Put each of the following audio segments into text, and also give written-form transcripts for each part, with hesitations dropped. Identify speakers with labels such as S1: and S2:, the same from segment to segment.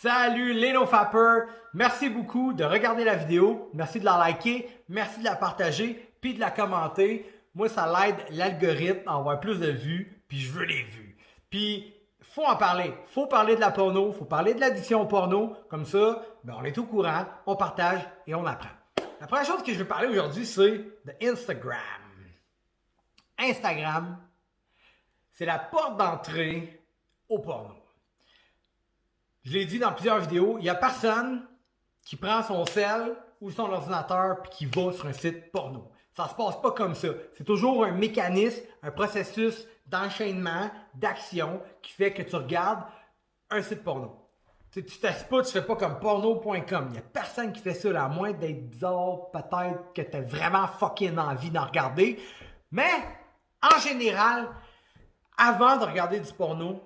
S1: Salut les no-fappers! Merci beaucoup de regarder la vidéo, merci de la liker, merci de la partager, puis de la commenter. Moi, ça l'aide l'algorithme à avoir plus de vues, puis je veux les vues. Puis, faut en parler. Faut parler de la porno, faut parler de l'addiction au porno. Comme ça, on est au courant, on partage et on apprend. La première chose que je veux parler aujourd'hui, c'est de Instagram. Instagram, c'est la porte d'entrée au porno. Je l'ai dit dans plusieurs vidéos, il n'y a personne qui prend son cell ou son ordinateur puis qui va sur un site porno. Ça ne se passe pas comme ça. C'est toujours un mécanisme, un processus d'enchaînement, d'action qui fait que tu regardes un site porno. Tu t'assis pas, tu fais pas comme porno.com. Il n'y a personne qui fait ça, là, à moins d'être bizarre, peut-être que tu as vraiment fucking envie d'en regarder. Mais, en général, avant de regarder du porno,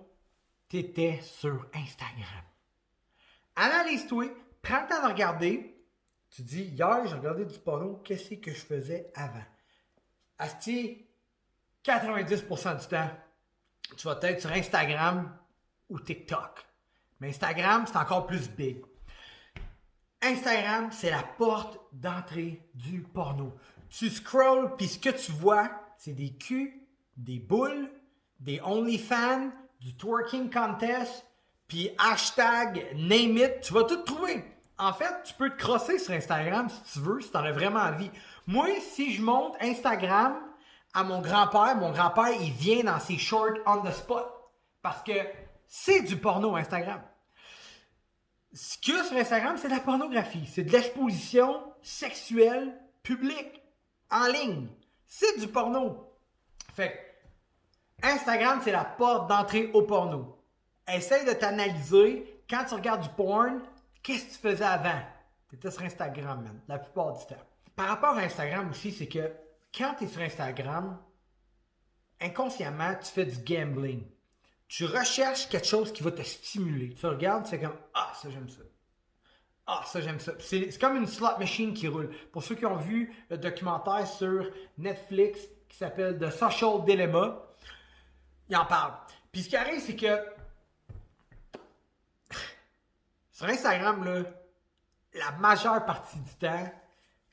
S1: tu étais sur Instagram. Analyse-toi, prends le temps de regarder. Tu dis, hier, j'ai regardé du porno, qu'est-ce que je faisais avant? Asti, 90% du temps, tu vas être sur Instagram ou TikTok. Mais Instagram, c'est encore plus big. Instagram, c'est la porte d'entrée du porno. Tu scrolls, puis ce que tu vois, c'est des culs, des boules, des OnlyFans, du twerking contest, puis hashtag name it, tu vas tout trouver. En fait, tu peux te crosser sur Instagram si tu veux, si tu en as vraiment envie. Moi, si je monte Instagram à mon grand-père, il vient dans ses shorts on the spot. Parce que c'est du porno Instagram. Ce qu'il y a sur Instagram, c'est de la pornographie. C'est de l'exposition sexuelle publique, en ligne. C'est du porno. Fait que Instagram, c'est la porte d'entrée au porno. Essaye de t'analyser. Quand tu regardes du porn, qu'est-ce que tu faisais avant? Tu étais sur Instagram, man, la plupart du temps. Par rapport à Instagram aussi, c'est que quand tu es sur Instagram, inconsciemment, tu fais du gambling. Tu recherches quelque chose qui va te stimuler. Tu regardes, tu fais comme « Ah, ça, j'aime ça. Ah, ça, j'aime ça. » C'est comme une slot machine qui roule. Pour ceux qui ont vu le documentaire sur Netflix qui s'appelle The Social Dilemma, il en parle. Puis ce qui arrive, c'est que sur Instagram, là, la majeure partie du temps,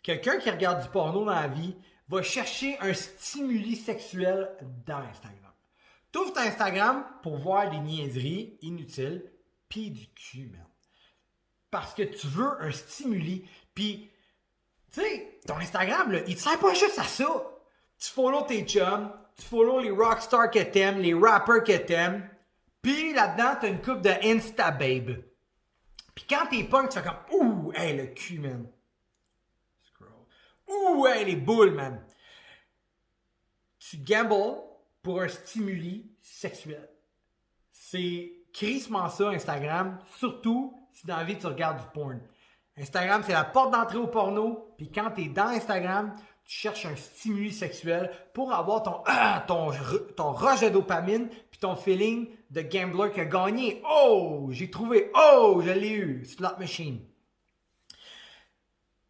S1: quelqu'un qui regarde du porno dans la vie va chercher un stimuli sexuel dans Instagram. Tu ouvres ton Instagram pour voir des niaiseries inutiles, pis du cul, man. Parce que tu veux un stimuli. Puis, tu sais, ton Instagram, là, il te sert pas juste à ça. Tu follow tes chums, tu follow les rockstars que t'aimes, les rappers que t'aimes, puis là-dedans, t'as une coupe de Insta-babe. Puis quand t'es punk, tu fais comme « Ouh, hey, le cul, man. » Scroll. « Ouh, hey, les boules, man. » Tu gambles pour un stimuli sexuel. C'est crissement ça, Instagram. Surtout si dans la vie, tu regardes du porn. Instagram, c'est la porte d'entrée au porno. Puis quand t'es dans Instagram, tu cherches un stimuli sexuel pour avoir ton rush de dopamine puis ton feeling de gambler qui a gagné. Oh, j'ai trouvé. Oh, je l'ai eu. Slot machine.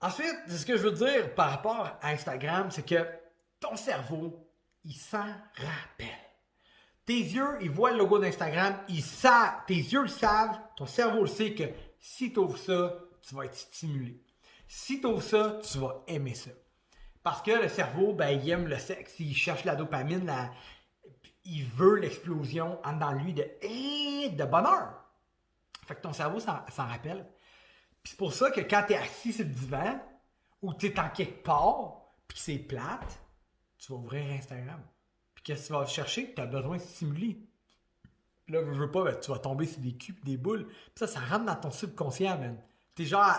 S1: Ensuite, ce que je veux dire par rapport à Instagram, c'est que ton cerveau, il s'en rappelle. Tes yeux, ils voient le logo d'Instagram, ils savent, tes yeux le savent, ton cerveau le sait que si tu ouvres ça, tu vas être stimulé. Si tu ouvres ça, tu vas aimer ça. Parce que le cerveau, il aime le sexe, il cherche la dopamine, il veut l'explosion en dans lui de bonheur. Fait que ton cerveau s'en rappelle. Puis c'est pour ça que quand tu es assis sur le divan, ou tu es en quelque part, puis que c'est plate, tu vas ouvrir Instagram. Puis qu'est-ce que tu vas chercher? Tu as besoin de stimuli. Puis là, je veux pas, tu vas tomber sur des culs des boules. Puis ça rentre dans ton subconscient, man. T'es genre,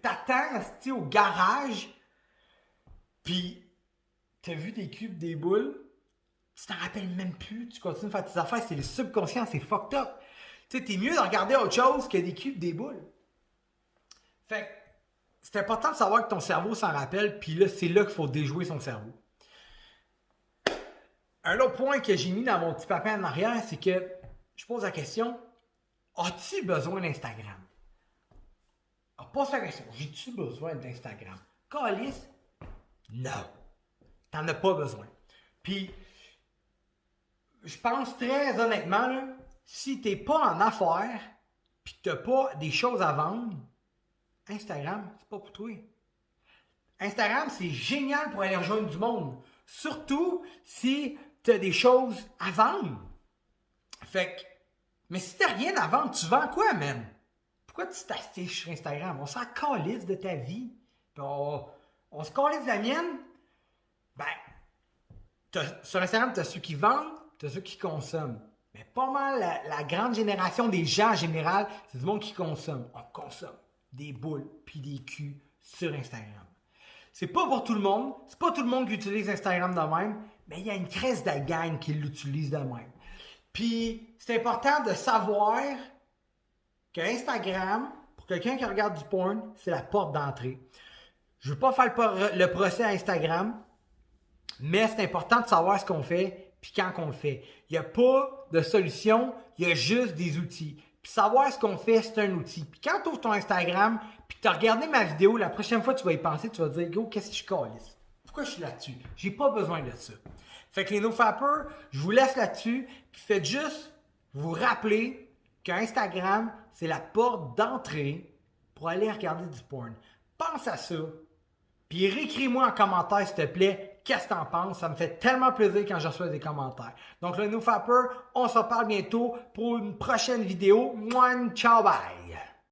S1: t'attends au garage, puis t'as vu des cubes, des boules, tu t'en rappelles même plus, tu continues de faire tes affaires, c'est le subconscient, c'est fucked up. Tu sais, t'es mieux de regarder autre chose que des cubes, des boules. Fait que c'est important de savoir que ton cerveau s'en rappelle, puis là, c'est là qu'il faut déjouer son cerveau. Un autre point que j'ai mis dans mon petit papier en arrière, c'est que je pose la question, as-tu besoin d'Instagram? Alors, pose la question, j'ai-tu besoin d'Instagram? Calice? Non. T'en as pas besoin. Puis, je pense très honnêtement, là, si t'es pas en affaires, puis que tu n'as pas des choses à vendre, Instagram, c'est pas pour toi. Instagram, c'est génial pour aller rejoindre du monde. Surtout si tu as des choses à vendre. Fait que, mais si tu n'as rien à vendre, tu vends quoi, man? Pourquoi tu t'affiches sur Instagram? On s'en calisse de ta vie. Puis on se calisse de la mienne. Ben, sur Instagram, tu as ceux qui vendent, tu as ceux qui consomment. Mais pas mal, la grande génération des gens en général, c'est du monde qui consomme. On consomme des boules puis des culs sur Instagram. C'est pas pour tout le monde. C'est pas tout le monde qui utilise Instagram de même. Mais il y a une crèse de gang qui l'utilise de même. Puis, c'est important de savoir que Instagram, pour quelqu'un qui regarde du porn, c'est la porte d'entrée. Je ne veux pas faire le procès à Instagram, mais c'est important de savoir ce qu'on fait puis quand qu'on le fait. Il n'y a pas de solution, il y a juste des outils. Puis savoir ce qu'on fait, c'est un outil. Puis quand tu ouvres ton Instagram puis tu as regardé ma vidéo, la prochaine fois tu vas y penser, tu vas te dire « Go, qu'est-ce que je calisse? Pourquoi je suis là-dessus? J'ai pas besoin de ça. » Fait que les NoFappers, je vous laisse là-dessus. Puis faites juste vous rappeler qu'Instagram, c'est la porte d'entrée pour aller regarder du porn. Pense à ça. Puis réécris-moi en commentaire, s'il te plaît, qu'est-ce que t'en penses. Ça me fait tellement plaisir quand je reçois des commentaires. Donc, le NoFapper, on se reparle bientôt pour une prochaine vidéo. Ciao, bye!